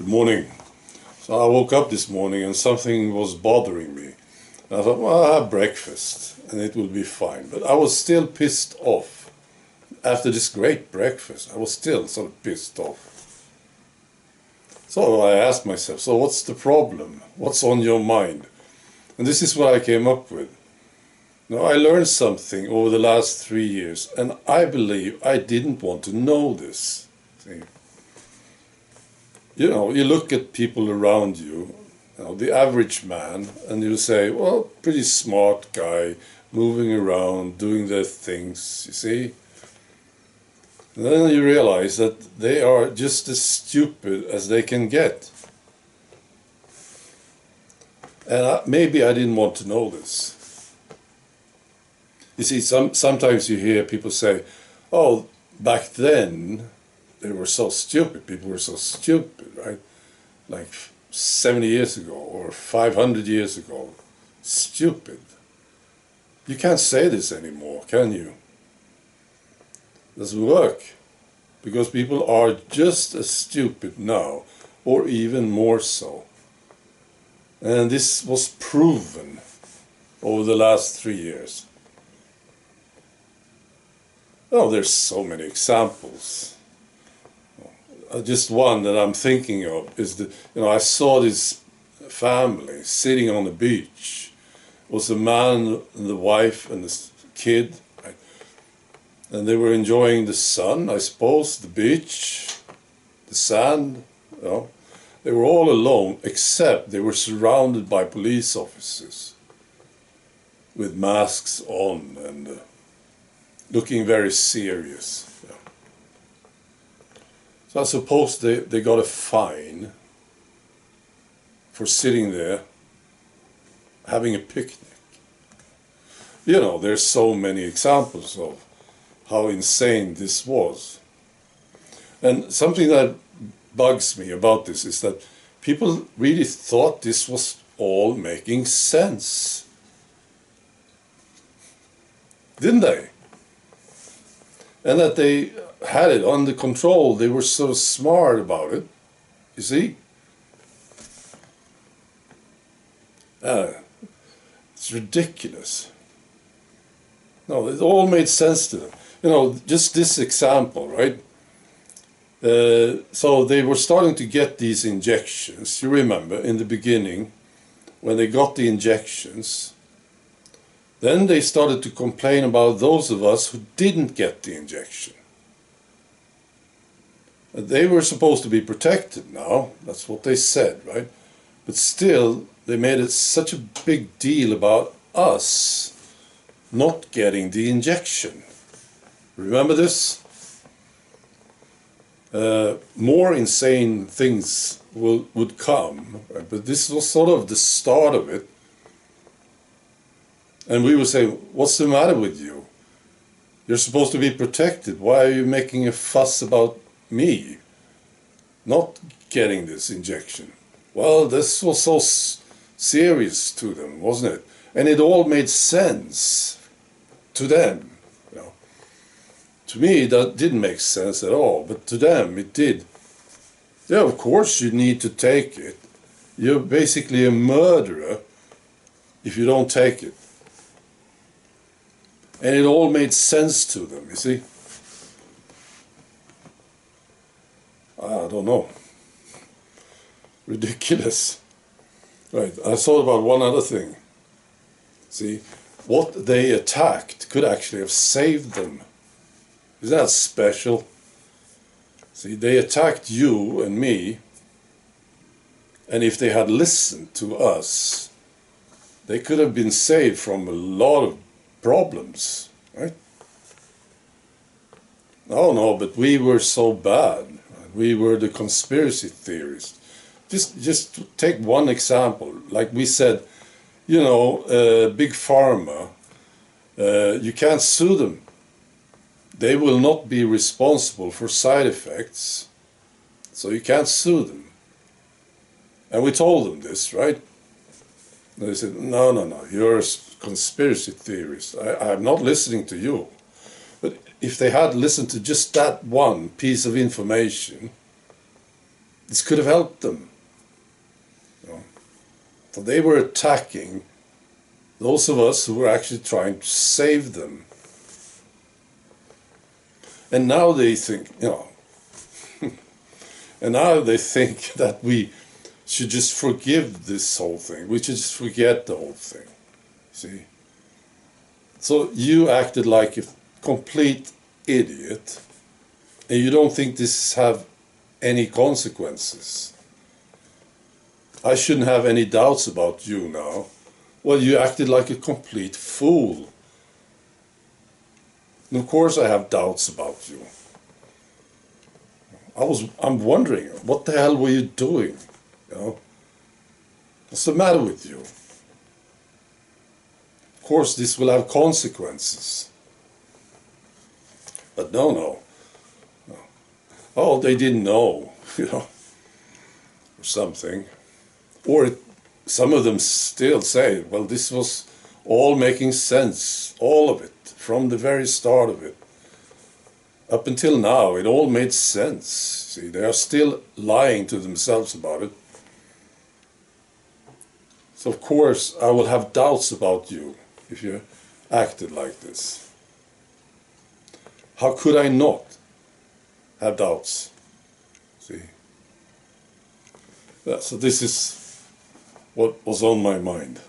Good morning. So I woke up this morning and something was bothering me. And I thought, well, I'll have breakfast and it will be fine. But I was still pissed off. After this great breakfast, I was still sort of pissed off. So I asked myself, so what's the problem? What's on your mind? And this is what I came up with. Now, I learned something over the last 3 years, and I believe I didn't want to know this. See? You know, you look at people around you, the average man, and you say, well, pretty smart guy, moving around, doing their things, you see? And then you realize that they are just as stupid as they can get. And maybe I didn't want to know this. You see, sometimes you hear people say, oh, back then, they were so stupid, people were so stupid, right? Like 70 years ago or 500 years ago. Stupid. You can't say this anymore, can you? It doesn't work. Because people are just as stupid now, or even more so. And this was proven over the last 3 years. Oh, there's so many examples. Just one that I'm thinking of is that, I saw this family sitting on the beach. It was a man and the wife and the kid, right? And they were enjoying the sun, I suppose, the beach, the sand, They were all alone, except they were surrounded by police officers with masks on and looking very serious. So I suppose they got a fine for sitting there having a picnic. There's so many examples of how insane this was. And something that bugs me about this is that people really thought this was all making sense. Didn't they? And that they had it under control. They were so smart about it. You see? It's ridiculous. No, it all made sense to them. Just this example, right? So they were starting to get these injections. You remember, in the beginning, when they got the injections, then they started to complain about those of us who didn't get the injection. They were supposed to be protected now, that's what they said, right? But still, they made it such a big deal about us not getting the injection. Remember this? More insane things would come, right? But this was sort of the start of it. And we would say, what's the matter with you? You're supposed to be protected. Why are you making a fuss about me not getting this injection? Well, this was so serious to them, wasn't it? And it all made sense to them. To me, that didn't make sense at all, but to them it did. Yeah, of course you need to take it. You're basically a murderer if you don't take it. And it all made sense to them, you see. I don't know. Ridiculous. Right, I thought about one other thing. See, what they attacked could actually have saved them. Isn't that special? See, they attacked you and me, and if they had listened to us, they could have been saved from a lot of problems, right? Oh no, but we were so bad. We were the conspiracy theorists. Just take one example. Like we said, Big Pharma, you can't sue them. They will not be responsible for side effects, so you can't sue them. And we told them this, right? And they said, no, you're a conspiracy theorist. I'm not listening to you. But if they had listened to just that one piece of information, This could have helped them. You know? For they were attacking those of us who were actually trying to save them. And now they think, and now they think that we should just forgive this whole thing. We should just forget the whole thing. See? So you acted like a complete idiot, and you don't think this have any consequences. I shouldn't have any doubts about you now. Well, you acted like a complete fool. And of course I have doubts about you. I'm wondering, what the hell were you doing? What's the matter with you? Of course this will have consequences. But no. Oh, they didn't know, or something. Or some of them still say, well, this was all making sense, all of it, from the very start of it. Up until now, it all made sense. See, they are still lying to themselves about it. So of course, I will have doubts about you if you acted like this. How could I not have doubts? See? Yeah, so this is what was on my mind.